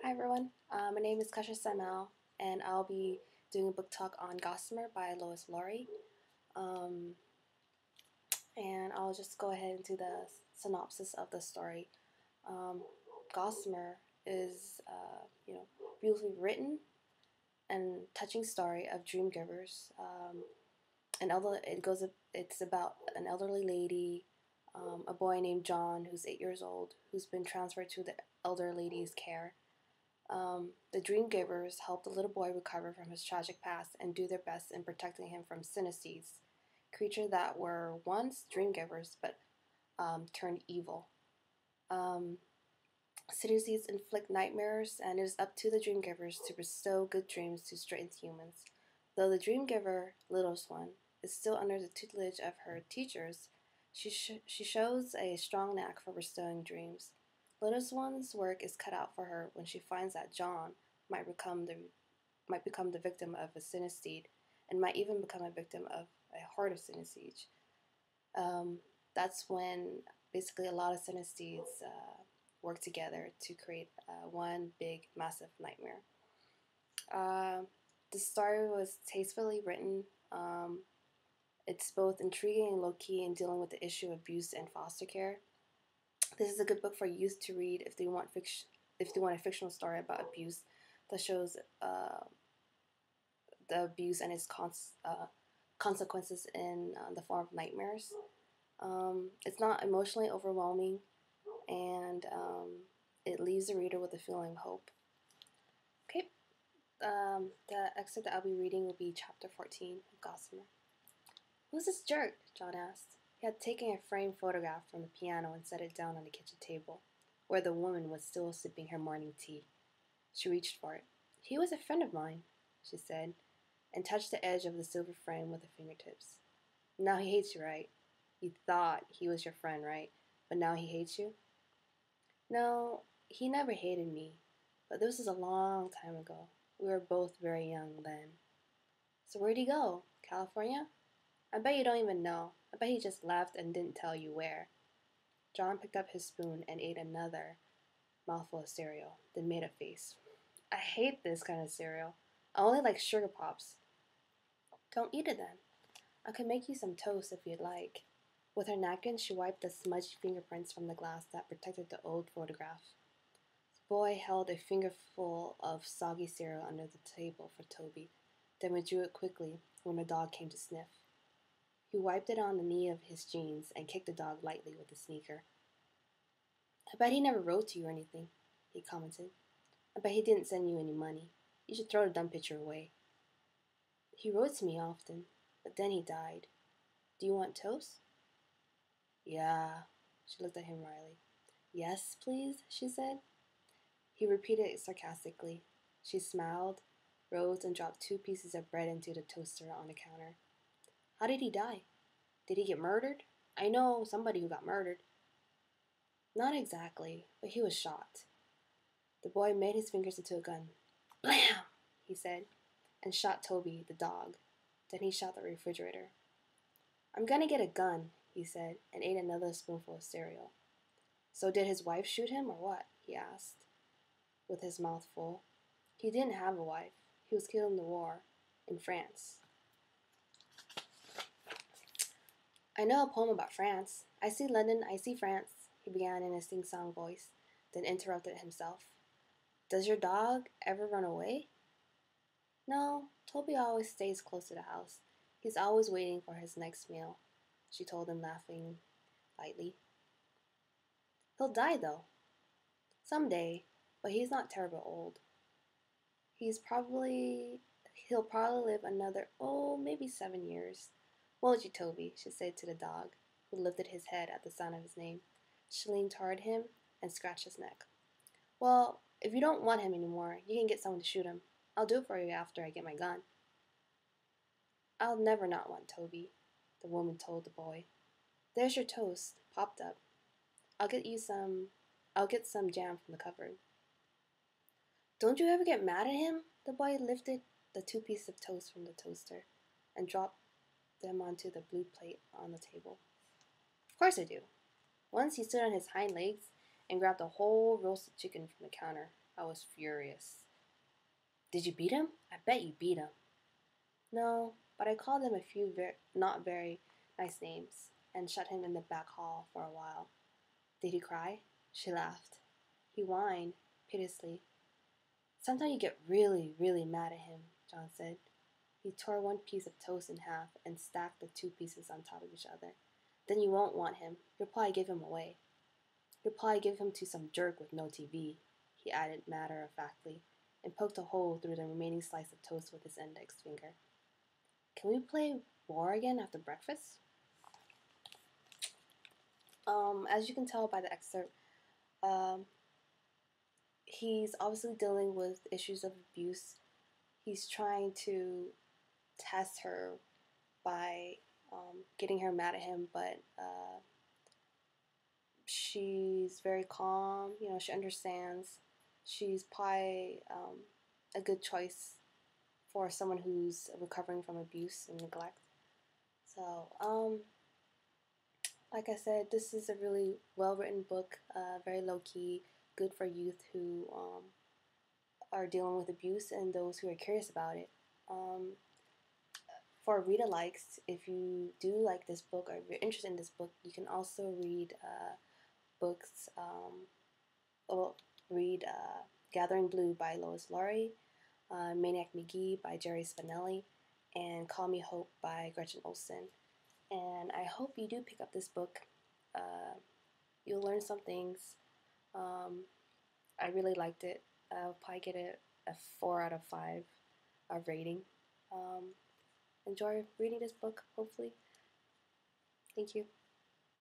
Hi everyone, my name is Kasha Samel, and I'll be doing a book talk on Gossamer by Lois Lowry. Um, and I'll just go ahead and do the synopsis of the story. Um, Gossamer is, beautifully written and touching story of dream givers. It's about an elderly lady, a boy named John who's 8 years old, who's been transferred to the elder lady's care. The dream givers help the little boy recover from his tragic past and do their best in protecting him from synesthetes, creatures that were once dream givers but turned evil. Um, Synesthetes inflict nightmares, and it is up to the dream givers to bestow good dreams to strange humans. Though the dream giver, littlest one, is still under the tutelage of her teachers, she shows a strong knack for bestowing dreams. Littlest one's work is cut out for her when she finds that John might become the victim of a synesthete and might even become a victim of a horde of synesthetes. That's when basically a lot of synesthetes work together to create one big, massive nightmare. Uh, the story was tastefully written. It's both intriguing and low-key in dealing with the issue of abuse and foster care. This is a good book for youth to read if they want a fictional story about abuse that shows the abuse and its consequences in the form of nightmares. It's not emotionally overwhelming, and it leaves the reader with a feeling of hope. Okay, the excerpt that I'll be reading will be chapter 14 of Gossamer. Who's this jerk? John asked. He had taken a framed photograph from the piano and set it down on the kitchen table, where the woman was still sipping her morning tea. She reached for it. He was a friend of mine, she said, and touched the edge of the silver frame with her fingertips. Now he hates you, right? You thought he was your friend, right? But now he hates you? No, he never hated me, but this was a long time ago. We were both very young then. So where'd he go? California? I bet you don't even know. I bet he just left and didn't tell you where. John picked up his spoon and ate another mouthful of cereal, then made a face. I hate this kind of cereal. I only like sugar pops. Don't eat it then. I could make you some toast if you'd like. With her napkin, she wiped the smudgy fingerprints from the glass that protected the old photograph. The boy held a fingerful of soggy cereal under the table for Toby, then withdrew it quickly when the dog came to sniff. He wiped it on the knee of his jeans and kicked the dog lightly with his sneaker. I bet he never wrote to you or anything, he commented. I bet he didn't send you any money. You should throw the dumb picture away. He wrote to me often, but then he died. Do you want toast? Yeah, she looked at him wryly. Yes, please, she said. He repeated it sarcastically. She smiled, rose, and dropped 2 pieces of bread into the toaster on the counter. How did he die? Did he get murdered? I know somebody who got murdered. Not exactly, but he was shot. The boy made his fingers into a gun. Blam! He said, and shot Toby, the dog. Then he shot the refrigerator. I'm gonna get a gun, he said, and ate another spoonful of cereal. So did his wife shoot him or what? He asked, with his mouth full. He didn't have a wife. He was killed in the war, in France. I know a poem about France. I see London, I see France, he began in a sing-song voice, then interrupted himself. Does your dog ever run away? No, Toby always stays close to the house. He's always waiting for his next meal, she told him, laughing lightly. He'll die, though. Someday, but he's not terribly old. He'll probably live another, maybe 7 years. Won't you, Toby? She said to the dog, who lifted his head at the sound of his name. She leaned toward him and scratched his neck. Well, if you don't want him anymore, you can get someone to shoot him. I'll do it for you after I get my gun. I'll never not want Toby, the woman told the boy. There's your toast, popped up. I'll get some jam from the cupboard. Don't you ever get mad at him? The boy lifted the 2 pieces of toast from the toaster and dropped them onto the blue plate on the table. Of course I do. Once he stood on his hind legs and grabbed a whole roasted chicken from the counter. I was furious. Did you beat him? I bet you beat him. No, but I called him a few not very nice names and shut him in the back hall for a while. Did he cry? She laughed. He whined piteously. Sometimes you get really, really mad at him, John said. He tore one piece of toast in half and stacked the two pieces on top of each other. Then you won't want him. You'll probably give him away. You'll probably give him to some jerk with no TV, he added matter-of-factly, and poked a hole through the remaining slice of toast with his index finger. Can we play war again after breakfast? As you can tell by the excerpt, um, he's obviously dealing with issues of abuse. He's trying to test her by getting her mad at him, but she's very calm. You know, she understands. She's probably a good choice for someone who's recovering from abuse and neglect. So, like I said, this is a really well-written book, very low-key, good for youth who are dealing with abuse and those who are curious about it. For reader likes, if you do like this book or if you're interested in this book, you can also read books. Read Gathering Blue by Lois, Lowry, Maniac McGee by Jerry Spinelli, and Call Me Hope by Gretchen Olson. And I hope you do pick up this book. You'll learn some things. I really liked it. I'll probably get it a 4 out of 5 rating. Enjoy reading this book, hopefully. Thank you.